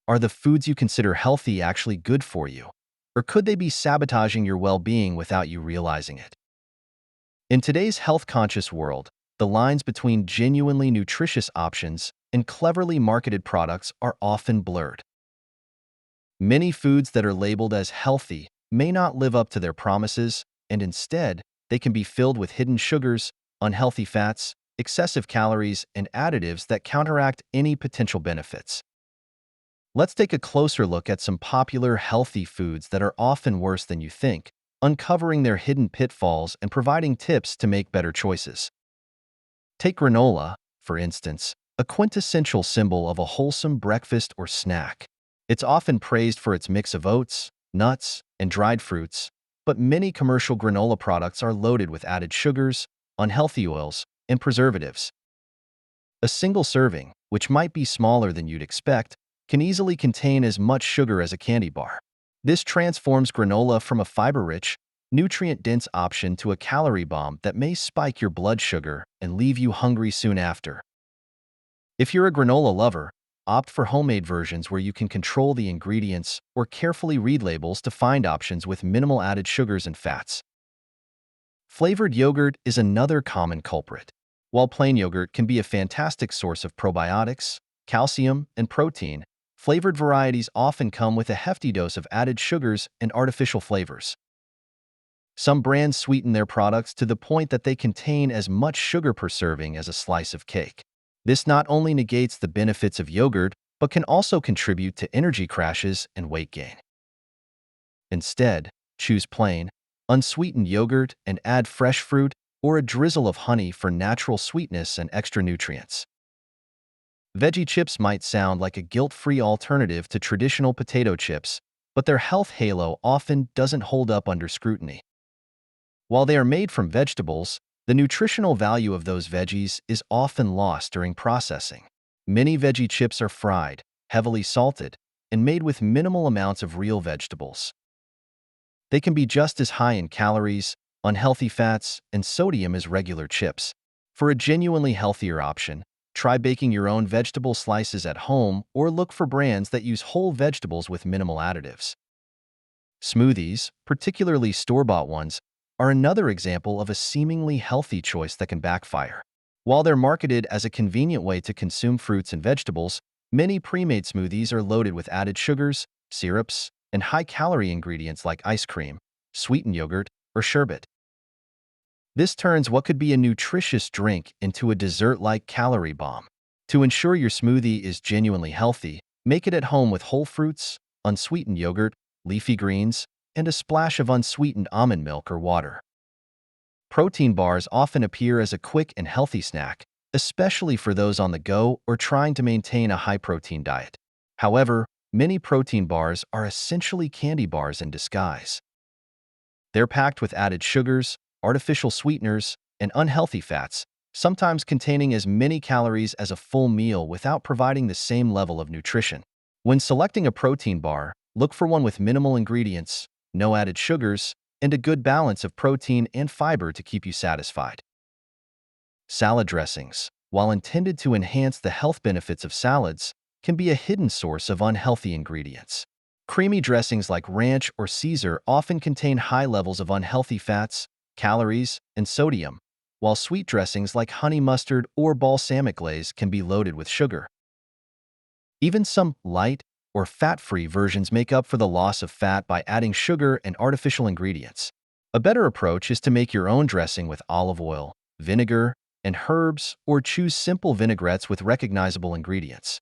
Are the foods you consider healthy actually good for you? Or could they be sabotaging your well-being without you realizing it? In today's health-conscious world, the lines between genuinely nutritious options and cleverly marketed products are often blurred. Many foods that are labeled as healthy may not live up to their promises, and instead, they can be filled with hidden sugars, unhealthy fats, excessive calories, and additives that counteract any potential benefits. Let's take a closer look at some popular healthy foods that are often worse than you think, uncovering their hidden pitfalls and providing tips to make better choices. Take granola, for instance, a quintessential symbol of a wholesome breakfast or snack. It's often praised for its mix of oats, nuts, and dried fruits, but many commercial granola products are loaded with added sugars, unhealthy oils, and preservatives. A single serving, which might be smaller than you'd expect, can easily contain as much sugar as a candy bar. This transforms granola from a fiber-rich, nutrient-dense option to a calorie bomb that may spike your blood sugar and leave you hungry soon after. If you're a granola lover, opt for homemade versions where you can control the ingredients or carefully read labels to find options with minimal added sugars and fats. Flavored yogurt is another common culprit. While plain yogurt can be a fantastic source of probiotics, calcium, and protein, flavored varieties often come with a hefty dose of added sugars and artificial flavors. Some brands sweeten their products to the point that they contain as much sugar per serving as a slice of cake. This not only negates the benefits of yogurt, but can also contribute to energy crashes and weight gain. Instead, choose plain, unsweetened yogurt and add fresh fruit or a drizzle of honey for natural sweetness and extra nutrients. Veggie chips might sound like a guilt-free alternative to traditional potato chips, but their health halo often doesn't hold up under scrutiny. While they are made from vegetables, the nutritional value of those veggies is often lost during processing. Many veggie chips are fried, heavily salted, and made with minimal amounts of real vegetables. They can be just as high in calories, unhealthy fats, and sodium as regular chips. For a genuinely healthier option, try baking your own vegetable slices at home or look for brands that use whole vegetables with minimal additives. Smoothies, particularly store-bought ones, are another example of a seemingly healthy choice that can backfire. While they're marketed as a convenient way to consume fruits and vegetables, many pre-made smoothies are loaded with added sugars, syrups, and high-calorie ingredients like ice cream, sweetened yogurt, or sherbet. This turns what could be a nutritious drink into a dessert-like calorie bomb. To ensure your smoothie is genuinely healthy, make it at home with whole fruits, unsweetened yogurt, leafy greens, and a splash of unsweetened almond milk or water. Protein bars often appear as a quick and healthy snack, especially for those on the go or trying to maintain a high-protein diet. However, many protein bars are essentially candy bars in disguise. They're packed with added sugars, artificial sweeteners, and unhealthy fats, sometimes containing as many calories as a full meal without providing the same level of nutrition. When selecting a protein bar, look for one with minimal ingredients, no added sugars, and a good balance of protein and fiber to keep you satisfied. Salad dressings, while intended to enhance the health benefits of salads, can be a hidden source of unhealthy ingredients. Creamy dressings like ranch or Caesar often contain high levels of unhealthy fats, calories, and sodium, while sweet dressings like honey mustard or balsamic glaze can be loaded with sugar. Even some light or fat-free versions make up for the loss of fat by adding sugar and artificial ingredients. A better approach is to make your own dressing with olive oil, vinegar, and herbs, or choose simple vinaigrettes with recognizable ingredients.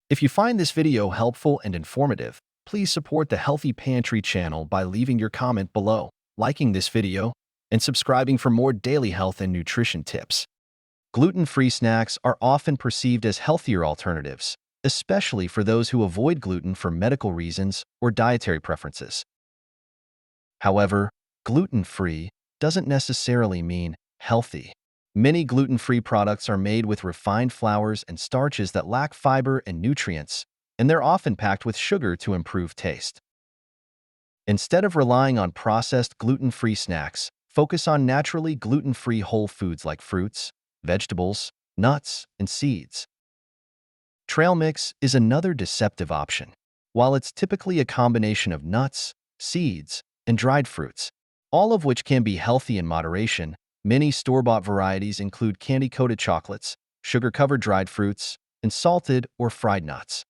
If you find this video helpful and informative, please support the Healthy Pantry channel by leaving your comment below, liking this video, and subscribing for more daily health and nutrition tips. Gluten-free snacks are often perceived as healthier alternatives, especially for those who avoid gluten for medical reasons or dietary preferences. However, gluten-free doesn't necessarily mean healthy. Many gluten-free products are made with refined flours and starches that lack fiber and nutrients, and they're often packed with sugar to improve taste. Instead of relying on processed gluten-free snacks, focus on naturally gluten-free whole foods like fruits, vegetables, nuts, and seeds. Trail mix is another deceptive option. while it's typically a combination of nuts, seeds, and dried fruits, all of which can be healthy in moderation. Many store-bought varieties include candy-coated chocolates, sugar-covered dried fruits, and salted or fried nuts.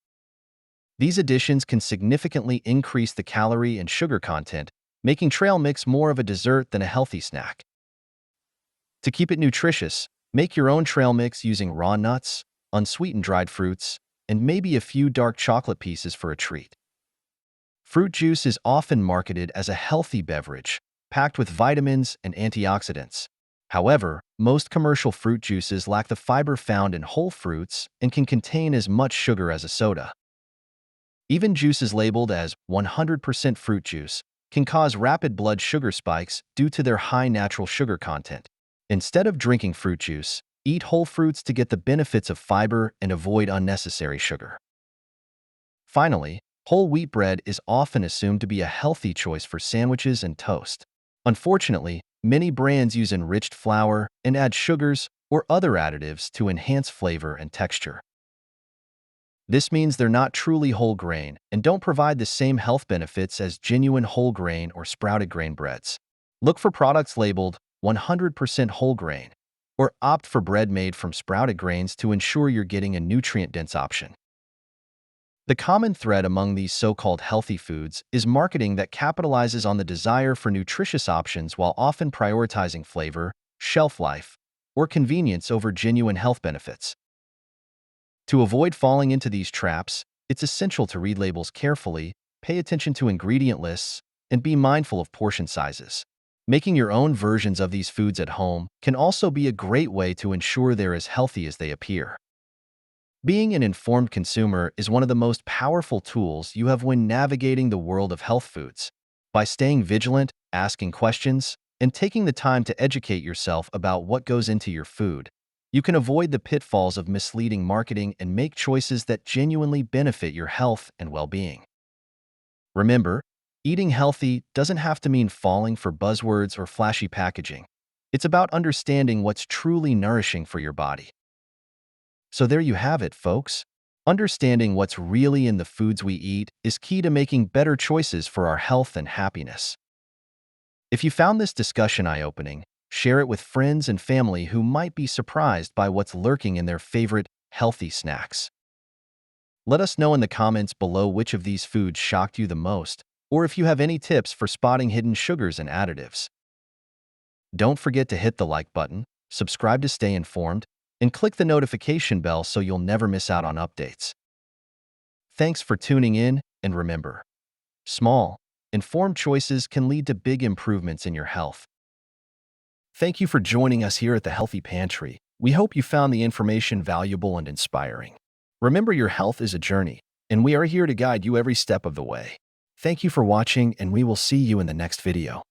These additions can significantly increase the calorie and sugar content, making trail mix more of a dessert than a healthy snack. To keep it nutritious, make your own trail mix using raw nuts, unsweetened dried fruits, and maybe a few dark chocolate pieces for a treat. Fruit juice is often marketed as a healthy beverage, packed with vitamins and antioxidants. However, most commercial fruit juices lack the fiber found in whole fruits and can contain as much sugar as a soda. Even juices labeled as 100% fruit juice can cause rapid blood sugar spikes due to their high natural sugar content. Instead of drinking fruit juice, eat whole fruits to get the benefits of fiber and avoid unnecessary sugar. Finally, whole wheat bread is often assumed to be a healthy choice for sandwiches and toast. Unfortunately, many brands use enriched flour and add sugars or other additives to enhance flavor and texture. This means they're not truly whole grain and don't provide the same health benefits as genuine whole grain or sprouted grain breads. Look for products labeled 100% whole grain or opt for bread made from sprouted grains to ensure you're getting a nutrient-dense option. The common thread among these so-called healthy foods is marketing that capitalizes on the desire for nutritious options while often prioritizing flavor, shelf life, or convenience over genuine health benefits. To avoid falling into these traps, it's essential to read labels carefully, pay attention to ingredient lists, and be mindful of portion sizes. Making your own versions of these foods at home can also be a great way to ensure they're as healthy as they appear. Being an informed consumer is one of the most powerful tools you have when navigating the world of health foods. By staying vigilant, asking questions, and taking the time to educate yourself about what goes into your food, you can avoid the pitfalls of misleading marketing and make choices that genuinely benefit your health and well-being. Remember, eating healthy doesn't have to mean falling for buzzwords or flashy packaging. It's about understanding what's truly nourishing for your body. So there you have it, folks. Understanding what's really in the foods we eat is key to making better choices for our health and happiness. If you found this discussion eye-opening, share it with friends and family who might be surprised by what's lurking in their favorite healthy snacks. Let us know in the comments below which of these foods shocked you the most, or if you have any tips for spotting hidden sugars and additives. Don't forget to hit the like button, subscribe to stay informed, and click the notification bell so you'll never miss out on updates. Thanks for tuning in, and remember, small, informed choices can lead to big improvements in your health. Thank you for joining us here at the Healthy Pantry. We hope you found the information valuable and inspiring. Remember, your health is a journey, and we are here to guide you every step of the way. Thank you for watching, and we will see you in the next video.